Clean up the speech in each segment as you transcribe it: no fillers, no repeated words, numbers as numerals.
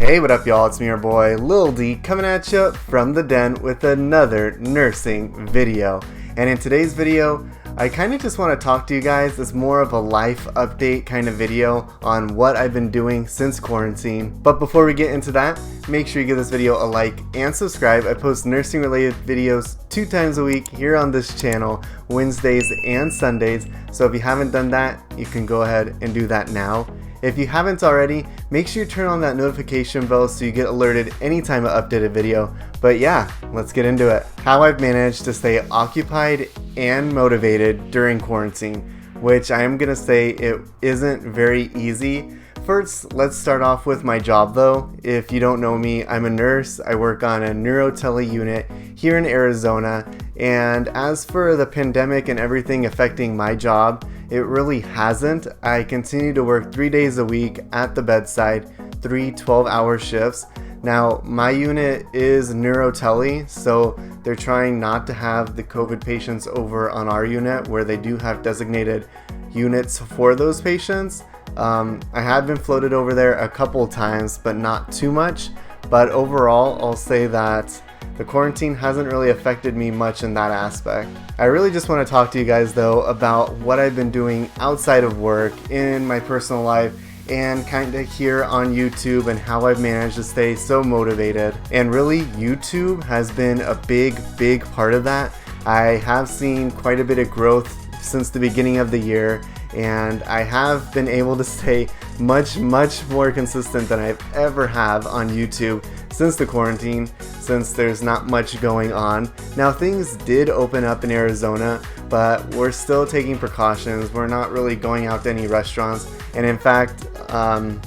Hey, what up y'all, it's me, your boy Lil D, coming at you from the den with another nursing video. And in today's video, I kind of just want to talk to you guys. It's more of a life update kind of video on what I've been doing since quarantine. But before we get into that, make sure you give this video a like and subscribe. I post nursing related videos 2 times a week here on this channel, Wednesdays and Sundays. So if you haven't done that, you can go ahead and do that now. If you haven't already, make sure you turn on that notification bell so you get alerted anytime I update a video. But yeah, let's get into it. How I've managed to stay occupied and motivated during quarantine, which I am gonna say it isn't very easy. First, let's start off with my job though. If you don't know me, I'm a nurse. I work on a neurotele unit here in Arizona. And as for the pandemic and everything affecting my job, it really hasn't. I continue to work 3 days a week at the bedside, 3 12-hour shifts. Now, my unit is neurotele, so they're trying not to have the COVID patients over on our unit where they do have designated units for those patients. I have been floated over there a couple times, but not too much. But overall, I'll say that the quarantine hasn't really affected me much in that aspect. I really just want to talk to you guys though about what I've been doing outside of work in my personal life and kind of here on YouTube and how I've managed to stay so motivated. And really, YouTube has been a big part of that. I have seen quite a bit of growth since the beginning of the year, and I have been able to stay much more consistent than I've ever have on YouTube since the quarantine, since there's not much going on. Now, things did open up in Arizona, but we're still taking precautions. We're not really going out to any restaurants, and in fact,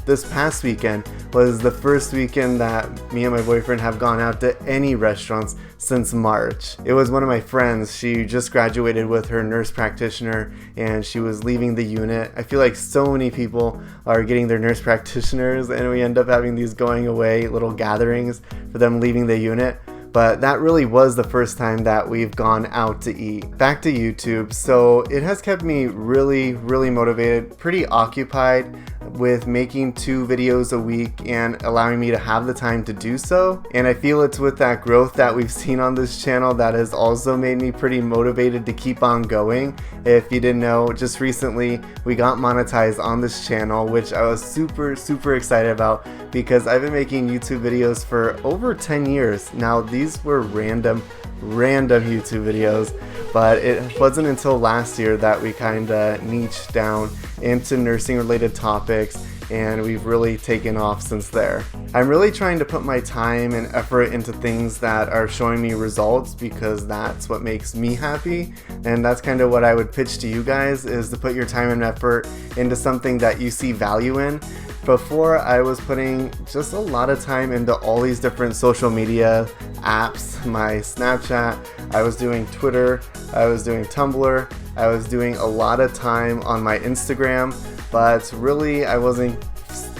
this past weekend was the first weekend that me and my boyfriend have gone out to any restaurants since March. It was one of my friends. She just graduated with her nurse practitioner and she was leaving the unit. I feel like so many people are getting their nurse practitioners and we end up having these going away little gatherings for them leaving the unit. But that really was the first time that we've gone out to eat. Back to YouTube. So it has kept me really motivated, pretty occupied with making 2 videos a week and allowing me to have the time to do so. And I feel it's with that growth that we've seen on this channel that has also made me pretty motivated to keep on going. If you didn't know, just recently we got monetized on this channel, which I was super excited about because I've been making YouTube videos for over 10 years. Now these were random YouTube videos, but it wasn't until last year that we kind of niched down into nursing related topics, and we've really taken off since there. I'm really trying to put my time and effort into things that are showing me results because that's what makes me happy, and that's kind of what I would pitch to you guys, is to put your time and effort into something that you see value in. Before, I was putting just a lot of time into all these different social media apps, my Snapchat, I was doing Twitter, I was doing Tumblr, I was doing a lot of time on my Instagram, but really I wasn't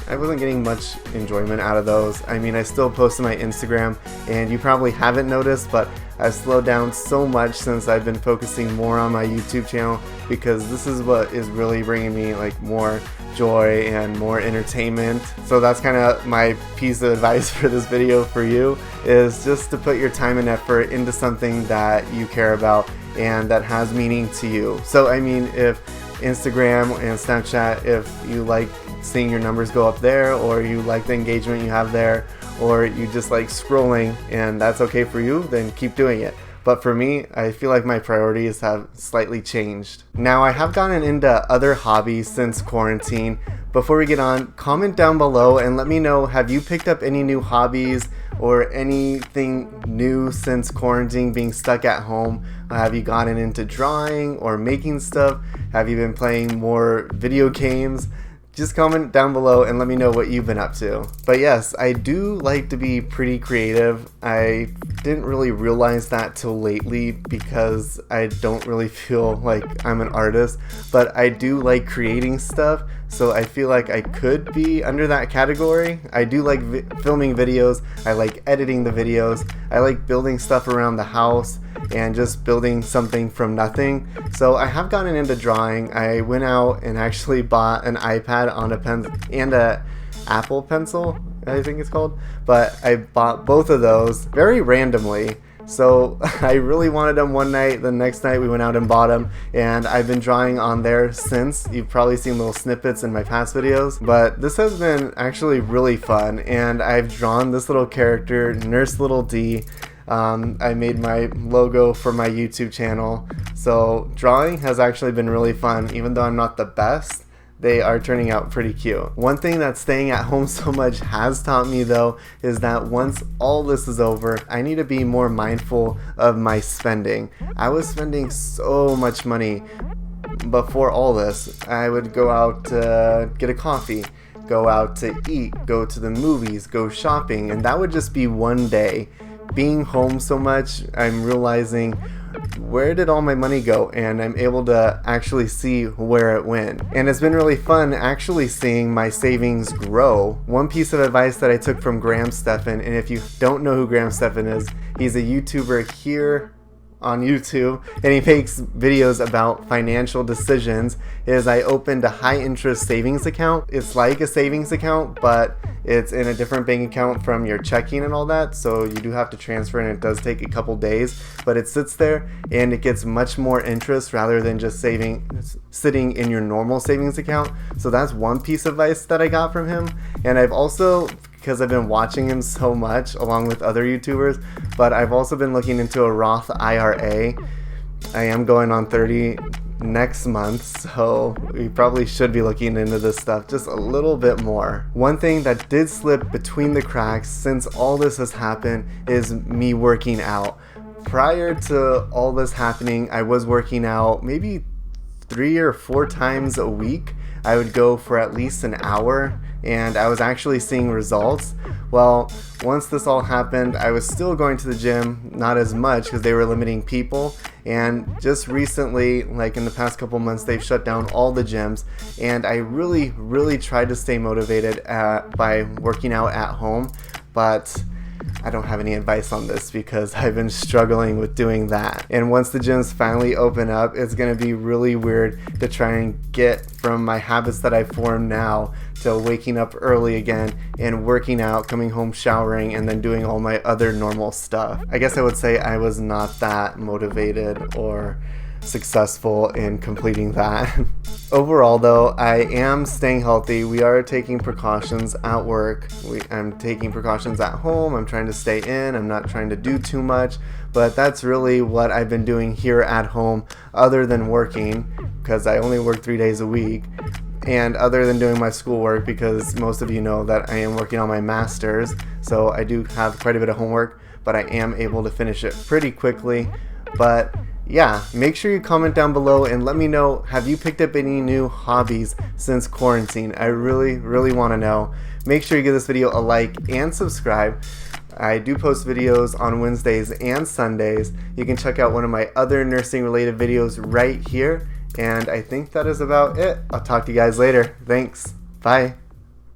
getting much enjoyment out of those. I mean, I still post on my Instagram, and you probably haven't noticed, but I've slowed down so much since I've been focusing more on my YouTube channel, because this is what is really bringing me like more joy and more entertainment. So that's kind of my piece of advice for this video for you, is just to put your time and effort into something that you care about and that has meaning to you. So I mean, if Instagram and Snapchat, if you like seeing your numbers go up there, or you like the engagement you have there, or you just like scrolling and that's okay for you, then keep doing it. But for me, I feel like my priorities have slightly changed. Now, I have gotten into other hobbies since quarantine. Before we get on, comment down below and let me know, have you picked up any new hobbies or anything new since quarantine, being stuck at home? Have you gotten into drawing or making stuff? Have you been playing more video games? Just comment down below and let me know what you've been up to. But yes, I do like to be pretty creative. I didn't really realize that till lately because I don't really feel like I'm an artist, but I do like creating stuff, so I feel like I could be under that category. I do like filming videos, I like editing the videos, I like building stuff around the house and just building something from nothing. So I have gotten into drawing. I went out and actually bought an iPad on a pen and a Apple pencil, I think it's called. But I bought both of those very randomly. So I really wanted them one night. The next night we went out and bought them, and I've been drawing on there since. You've probably seen little snippets in my past videos, but this has been actually really fun, and I've drawn this little character, Nurse Little D. I made my logo for my YouTube channel, so drawing has actually been really fun. Even though I'm not the best, they are turning out pretty cute. One thing that staying at home so much has taught me though is that once all this is over, I need to be more mindful of my spending. I was spending so much money before all this. I would go out to get a coffee, go out to eat, go to the movies, go shopping, and that would just be one day. Being home so much, I'm realizing, where did all my money go? And I'm able to actually see where it went. And it's been really fun actually seeing my savings grow. One piece of advice that I took from Graham Stephan, and if you don't know who Graham Stephan is, he's a YouTuber here on YouTube, and he makes videos about financial decisions, is I opened a high interest savings account. It's like a savings account, but it's in a different bank account from your checking and all that, so you do have to transfer, and it does take a couple days, but it sits there and it gets much more interest rather than just sitting in your normal savings account. So that's one piece of advice that I got from him. And I've also, because I've been watching him so much along with other YouTubers, but I've also been looking into a Roth IRA. I am going on 30 next month, so we probably should be looking into this stuff just a little bit more. One thing that did slip between the cracks since all this has happened is me working out. Prior to all this happening, I was working out maybe 3 or 4 times a week. I would go for at least an hour, and I was actually seeing results. Well, once this all happened, I was still going to the gym, not as much because they were limiting people, and just recently, like in the past couple months, they've shut down all the gyms, and I really tried to stay motivated by working out at home, but I don't have any advice on this because I've been struggling with doing that. And once the gyms finally open up, it's going to be really weird to try and get from my habits that I formed now to waking up early again and working out, coming home, showering, and then doing all my other normal stuff. I guess I would say I was not that motivated or successful in completing that. Overall though, I am staying healthy. We are taking precautions at work. I'm taking precautions at home. I'm trying to stay in. I'm not trying to do too much, but that's really what I've been doing here at home other than working, because I only work 3 days a week, and other than doing my schoolwork, because most of you know that I am working on my master's, so I do have quite a bit of homework, but I am able to finish it pretty quickly. But yeah, make sure you comment down below and let me know, have you picked up any new hobbies since quarantine? I really want to know. Make sure you give this video a like and subscribe. I do post videos on Wednesdays and Sundays. You can check out one of my other nursing related videos right here. And I think that is about it. I'll talk to you guys later. Thanks. Bye.